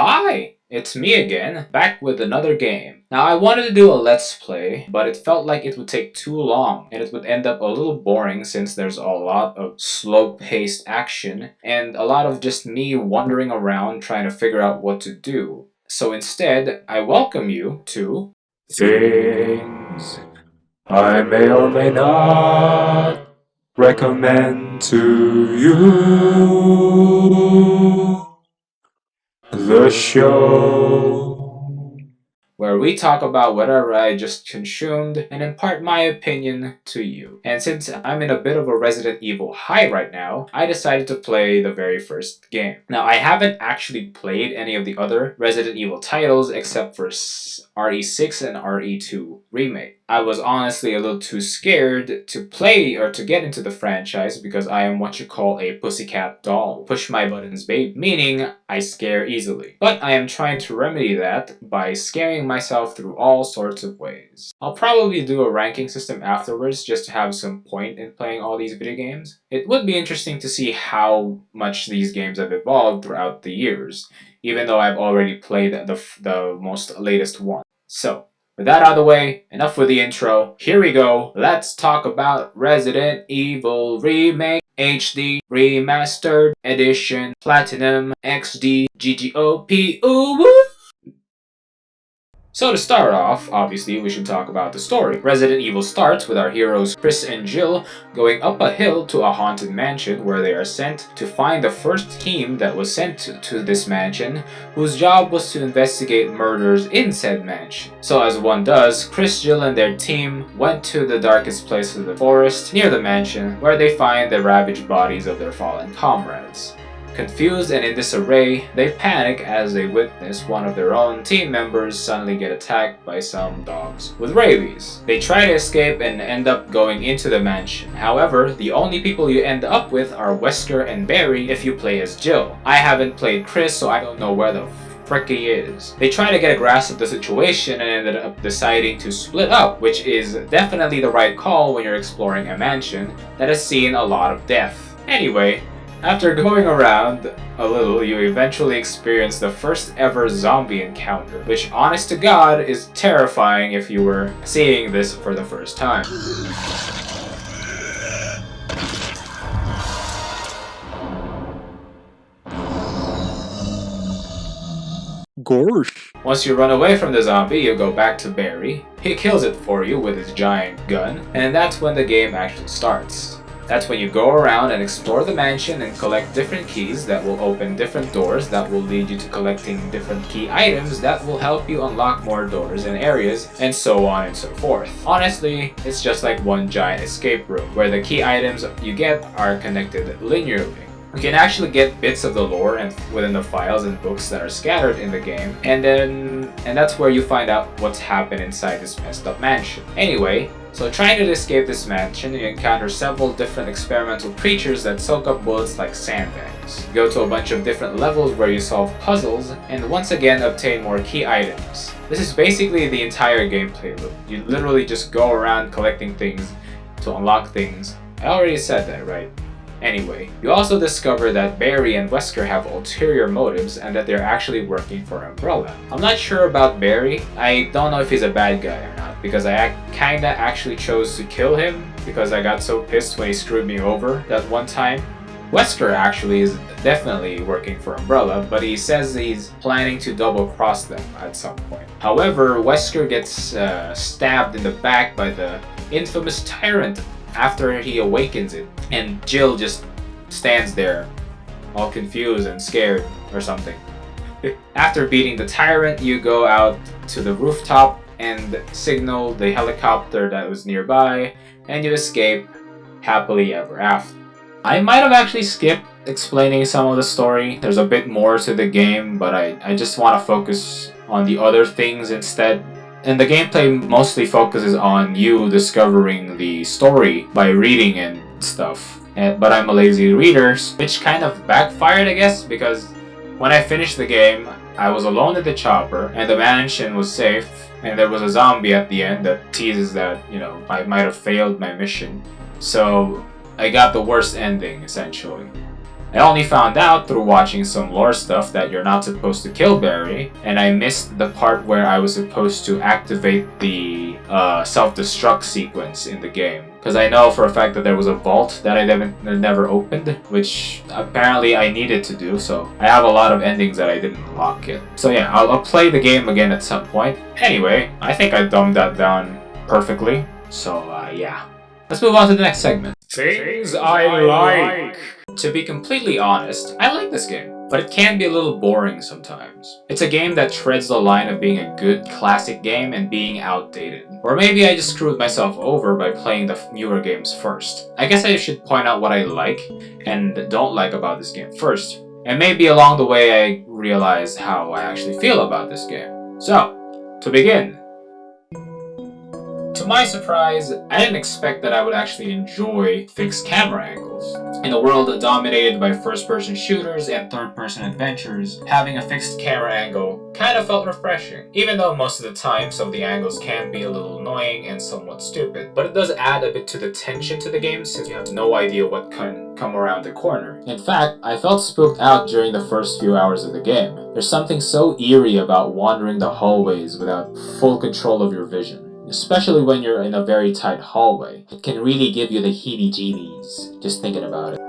Hi! It's me again, back with another game. Now I wanted to do a let's play, but it felt like it would take too long and it would end up a little boring since there's a lot of slow-paced action and a lot of just me wandering around trying to figure out what to do. So instead, I welcome you to Things I May or May Not Recommend to You. The show where we talk about whatever I just consumed and impart my opinion to you. And since I'm in a bit of a Resident Evil high right now, I decided to play the very first game. Now, I haven't actually played any of the other Resident Evil titles except for RE6 and RE2 Remake. I was honestly a little too scared to play or to get into the franchise because I am what you call a pussycat doll. Push my buttons, babe, meaning I scare easily. But I am trying to remedy that by scaring myself through all sorts of ways. I'll probably do a ranking system afterwards just to have some point in playing all these video games. It would be interesting to see how much these games have evolved throughout the years, even though I've already played the most latest one. So, with that out of the way, enough with the intro. Here we go. Let's talk about Resident Evil Remake, HD, Remastered, Edition, Platinum, XD, GGOP, ooh woo! So to start off, obviously we should talk about the story. Resident Evil starts with our heroes Chris and Jill going up a hill to a haunted mansion where they are sent to find the first team that was sent to this mansion, whose job was to investigate murders in said mansion. So as one does, Chris, Jill, and their team went to the darkest place of the forest near the mansion where they find the ravaged bodies of their fallen comrades. Confused and in disarray, they panic as they witness one of their own team members suddenly get attacked by some dogs with rabies. They try to escape and end up going into the mansion. However, the only people you end up with are Wesker and Barry if you play as Jill. I haven't played Chris, so I don't know where the frick he is. They try to get a grasp of the situation and ended up deciding to split up, which is definitely the right call when you're exploring a mansion that has seen a lot of death. Anyway, after going around a little, you eventually experience the first ever zombie encounter, which honest to God is terrifying if you were seeing this for the first time. Gorsh. Once you run away from the zombie, you go back to Barry. He kills it for you with his giant gun, and that's when the game actually starts. That's when you go around and explore the mansion and collect different keys that will open different doors that will lead you to collecting different key items that will help you unlock more doors and areas, and so on and so forth. Honestly, it's just like one giant escape room where the key items you get are connected linearly. You can actually get bits of the lore and within the files and books that are scattered in the game, and that's where you find out what's happened inside this messed up mansion. Anyway, so trying to escape this mansion, you encounter several different experimental creatures that soak up bullets like sandbags. You go to a bunch of different levels where you solve puzzles, and once again obtain more key items. This is basically the entire gameplay loop. You literally just go around collecting things to unlock things. I already said that, right? Anyway, you also discover that Barry and Wesker have ulterior motives and that they're actually working for Umbrella. I'm not sure about Barry. I don't know if he's a bad guy or not, because I kinda actually chose to kill him because I got so pissed when he screwed me over that one time. Wesker actually is definitely working for Umbrella, but he says he's planning to double-cross them at some point. However, Wesker gets stabbed in the back by the infamous Tyrant after he awakens it, and Jill just stands there all confused and scared or something. After beating the Tyrant, you go out to the rooftop and signal the helicopter that was nearby, and you escape happily ever after. I might have actually skipped explaining some of the story. There's a bit more to the game, but I just want to focus on the other things instead. And the gameplay mostly focuses on you discovering the story by reading and stuff. But I'm a lazy reader, which kind of backfired, I guess, because when I finished the game, I was alone at the chopper, and the mansion was safe, and there was a zombie at the end that teases that, you know, I might have failed my mission. So I got the worst ending, essentially. I only found out through watching some lore stuff that you're not supposed to kill Barry, and I missed the part where I was supposed to activate the self-destruct sequence in the game. Because I know for a fact that there was a vault that I never opened, which apparently I needed to do, so I have a lot of endings that I didn't unlock yet. So yeah, I'll play the game again at some point. Anyway, I think I dumbed that down perfectly, so yeah. Let's move on to the next segment. Things I like. To be completely honest, I like this game, but it can be a little boring sometimes. It's a game that treads the line of being a good classic game and being outdated. Or maybe I just screwed myself over by playing the newer games first. I guess I should point out what I like and don't like about this game first, and maybe along the way I realize how I actually feel about this game. So, to begin. To my surprise, I didn't expect that I would actually enjoy fixed camera angles. In a world dominated by first-person shooters and third-person adventures, having a fixed camera angle kind of felt refreshing, even though most of the time some of the angles can be a little annoying and somewhat stupid. But it does add a bit to the tension to the game since you have no idea what can come around the corner. In fact, I felt spooked out during the first few hours of the game. There's something so eerie about wandering the hallways without full control of your vision. Especially when you're in a very tight hallway. It can really give you the heebie-jeebies, just thinking about it.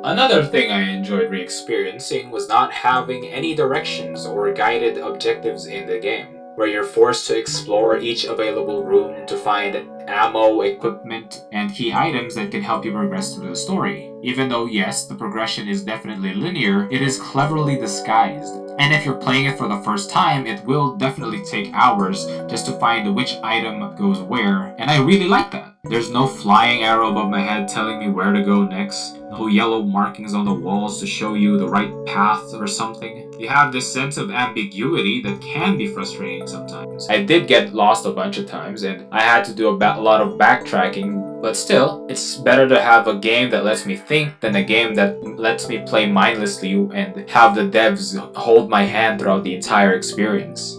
Another thing I enjoyed re-experiencing was not having any directions or guided objectives in the game, where you're forced to explore each available room to find ammo, equipment, and key items that can help you progress through the story. Even though, yes, the progression is definitely linear, it is cleverly disguised. And if you're playing it for the first time, it will definitely take hours just to find which item goes where, and I really like that. There's no flying arrow above my head telling me where to go next, no yellow markings on the walls to show you the right path or something. You have this sense of ambiguity that can be frustrating sometimes. I did get lost a bunch of times, and I had to do a lot of backtracking, but still, it's better to have a game that lets me think than a game that lets me play mindlessly and have the devs hold my hand throughout the entire experience.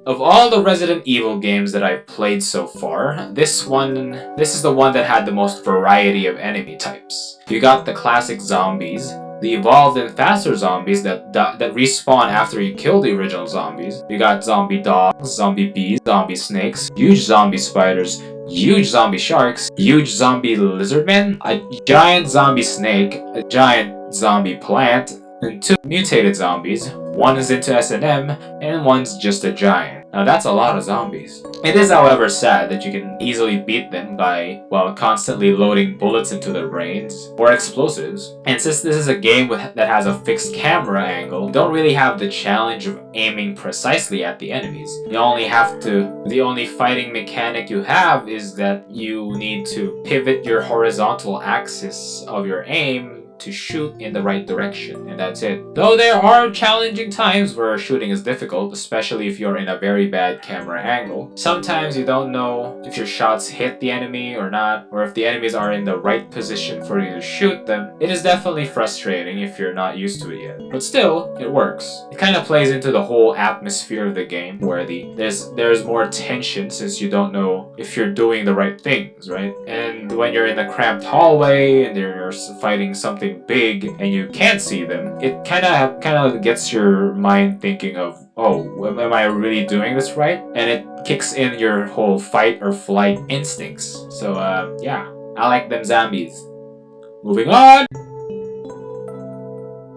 Of all the Resident Evil games that I've played so far, this is the one that had the most variety of enemy types. You got the classic zombies, the evolved and faster zombies that respawn after you kill the original zombies. You got zombie dogs, zombie bees, zombie snakes, huge zombie spiders, huge zombie sharks, huge zombie lizardmen, a giant zombie snake, a giant zombie plant, and 2 mutated zombies. One is into S&M, and one's just a giant. Now that's a lot of zombies. It is, however, sad that you can easily beat them by, well, constantly loading bullets into their brains, or explosives. And since this is a game that has a fixed camera angle, you don't really have the challenge of aiming precisely at the enemies. The only fighting mechanic you have is that you need to pivot your horizontal axis of your aim to shoot in the right direction, and that's it. Though there are challenging times where shooting is difficult, especially if you're in a very bad camera angle. Sometimes you don't know if your shots hit the enemy or not, or if the enemies are in the right position for you to shoot them. It is definitely frustrating if you're not used to it yet, but still, it works. It kind of plays into the whole atmosphere of the game, where there's more tension since you don't know if you're doing the right things, right? And when you're in a cramped hallway and you're fighting something big and you can't see them, it kind of gets your mind thinking of, oh, am I really doing this right? And it kicks in your whole fight or flight instincts. So yeah, I like them zombies. Moving on!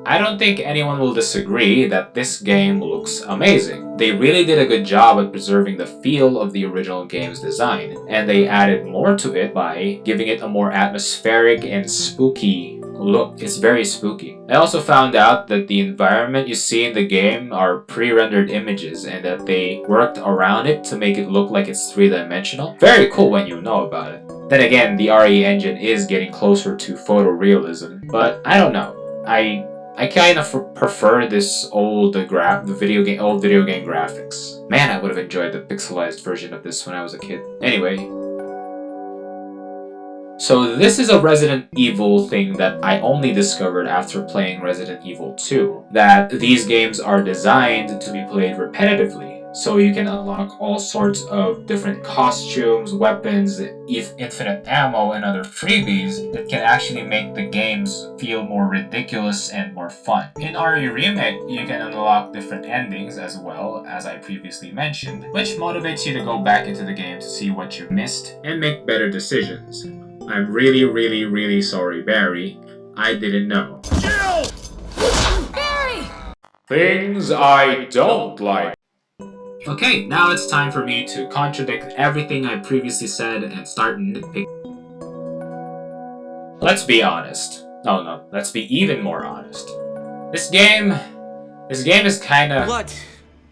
I don't think anyone will disagree that this game looks amazing. They really did a good job at preserving the feel of the original game's design, and they added more to it by giving it a more atmospheric and spooky look. It's very spooky. I also found out that the environment you see in the game are pre-rendered images and that they worked around it to make it look like it's three-dimensional. Very cool when you know about it. Then again, the RE engine is getting closer to photorealism, but I don't know. I kind of prefer this old video game graphics. Man, I would have enjoyed the pixelized version of this when I was a kid. Anyway. So this is a Resident Evil thing that I only discovered after playing Resident Evil 2. That these games are designed to be played repetitively. So you can unlock all sorts of different costumes, weapons, infinite ammo, and other freebies that can actually make the games feel more ridiculous and more fun. In RE Remake, you can unlock different endings as well, as I previously mentioned, which motivates you to go back into the game to see what you missed and make better decisions. I'm really sorry, Barry. I didn't know. Barry! Things I don't like. Okay, now it's time for me to contradict everything I previously said and start nitpicking. Let's be honest. No, let's be even more honest. This game is kinda... What?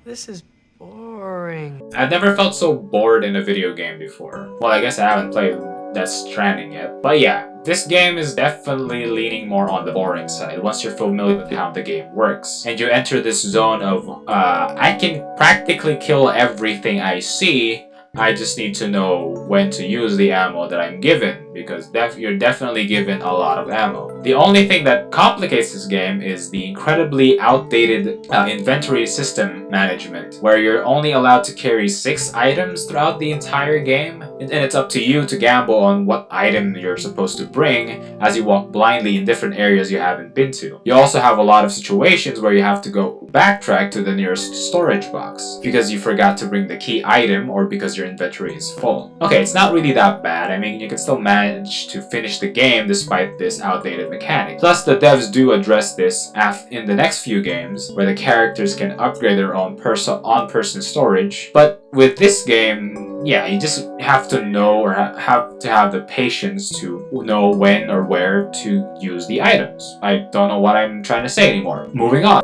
This is boring. I've never felt so bored in a video game before. Well, I guess I haven't played Death Stranding yet. But yeah, this game is definitely leaning more on the boring side once you're familiar with how the game works. And you enter this zone of, I can practically kill everything I see, I just need to know when to use the ammo that I'm given, because you're definitely given a lot of ammo. The only thing that complicates this game is the incredibly outdated inventory system management, where you're only allowed to carry 6 items throughout the entire game, and it's up to you to gamble on what item you're supposed to bring as you walk blindly in different areas you haven't been to. You also have a lot of situations where you have to go backtrack to the nearest storage box because you forgot to bring the key item or because your inventory is full. Okay, it's not really that bad. I mean, you can still manage to finish the game despite this outdated mechanic. Plus, the devs do address this in the next few games, where the characters can upgrade their own on-person storage. But with this game, yeah, you just have to know or have to have the patience to know when or where to use the items. I don't know what I'm trying to say anymore. Moving on.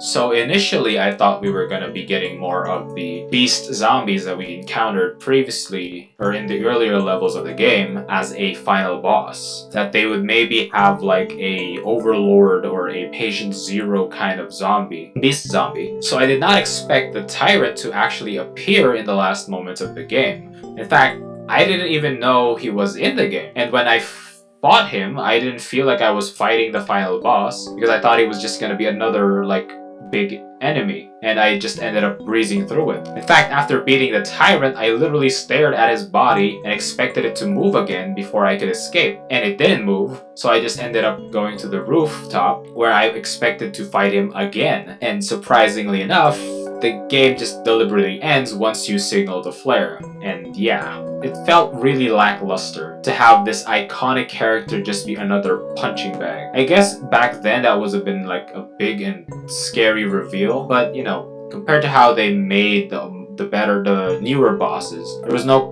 So initially, I thought we were going to be getting more of the beast zombies that we encountered previously, or in the earlier levels of the game, as a final boss. That they would maybe have like a overlord or a patient zero kind of zombie, beast zombie. So I did not expect the tyrant to actually appear in the last moments of the game. In fact, I didn't even know he was in the game. And when I fought him, I didn't feel like I was fighting the final boss, because I thought he was just going to be another like big enemy, and I just ended up breezing through it. In fact, after beating the tyrant, I literally stared at his body and expected it to move again before I could escape, and it didn't move, so I just ended up going to the rooftop where I expected to fight him again. And surprisingly enough, the game just deliberately ends once you signal the flare. And yeah, it felt really lackluster to have this iconic character just be another punching bag. I guess back then that was been like a big and scary reveal, but you know, compared to how they made the newer bosses,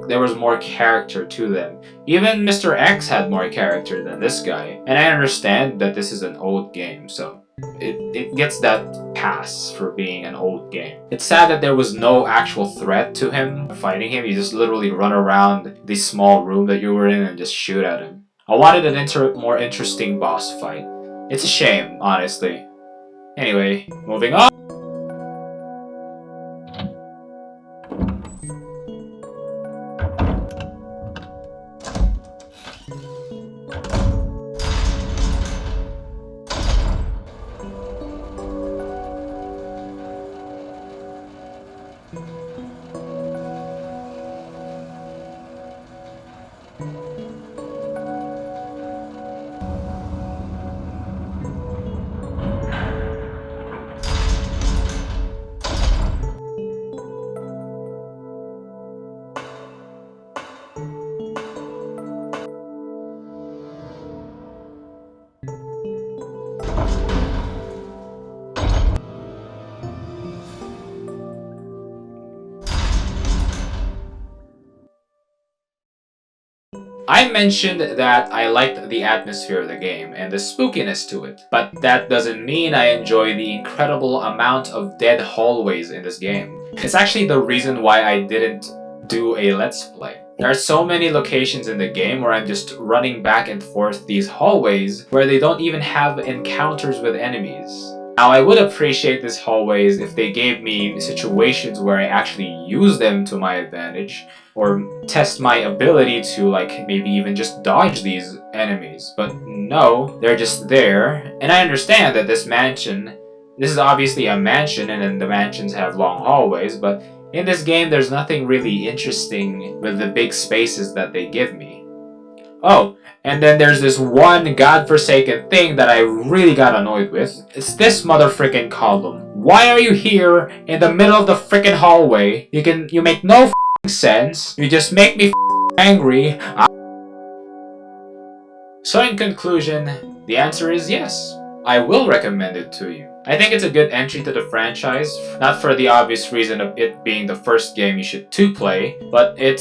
there was more character to them. Even Mr. X had more character than this guy. And I understand that this is an old game, so it gets that pass for being an old game. It's sad that there was no actual threat to him fighting him. You just literally run around the small room that you were in and just shoot at him. I wanted an more interesting boss fight. It's a shame, honestly. Anyway, moving on. I mentioned that I liked the atmosphere of the game and the spookiness to it, but that doesn't mean I enjoy the incredible amount of dead hallways in this game. It's actually the reason why I didn't do a Let's Play. There are so many locations in the game where I'm just running back and forth these hallways where they don't even have encounters with enemies. Now, I would appreciate these hallways if they gave me situations where I actually use them to my advantage, or test my ability to like maybe even just dodge these enemies. But no, they're just there. And I understand that this mansion This is obviously a mansion, and then the mansions have long hallways, but in this game there's nothing really interesting with the big spaces that they give me. Oh, and then there's this one godforsaken thing that I really got annoyed with. It's this motherfrickin' column. Why are you here in the middle of the frickin' hallway? You make no f***ing sense. You just make me angry. So in conclusion, the answer is yes. I will recommend it to you. I think it's a good entry to the franchise, not for the obvious reason of it being the first game you should play, but it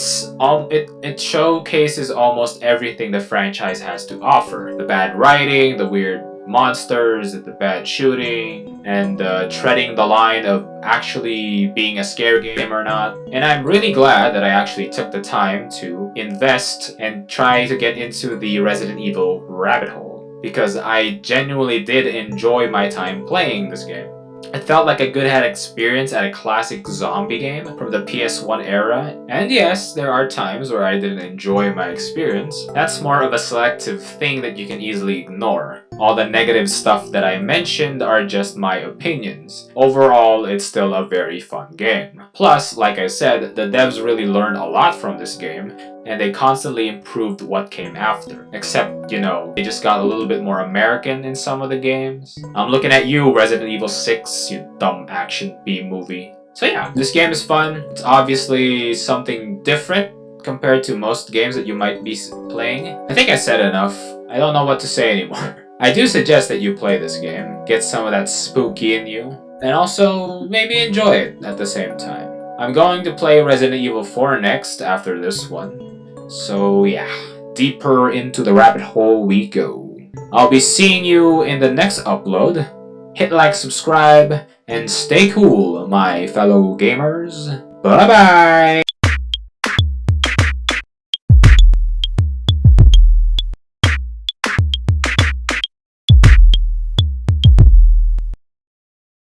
showcases almost everything the franchise has to offer. The bad writing, the weird monsters, the bad shooting, and treading the line of actually being a scare game or not. And I'm really glad that I actually took the time to invest and try to get into the Resident Evil rabbit hole, because I genuinely did enjoy my time playing this game. It felt like a good experience at a classic zombie game from the PS1 era, and yes, there are times where I didn't enjoy my experience. That's more of a selective thing that you can easily ignore. All the negative stuff that I mentioned are just my opinions. Overall, it's still a very fun game. Plus, like I said, the devs really learned a lot from this game, and they constantly improved what came after. Except, they just got a little bit more American in some of the games. I'm looking at you, Resident Evil 6, you dumb action B-movie. So yeah, this game is fun. It's obviously something different compared to most games that you might be playing. I think I said enough. I don't know what to say anymore. I do suggest that you play this game, get some of that spooky in you, and also maybe enjoy it at the same time. I'm going to play Resident Evil 4 next after this one. So yeah, deeper into the rabbit hole we go. I'll be seeing you in the next upload. Hit like, subscribe, and stay cool, my fellow gamers. Bye bye!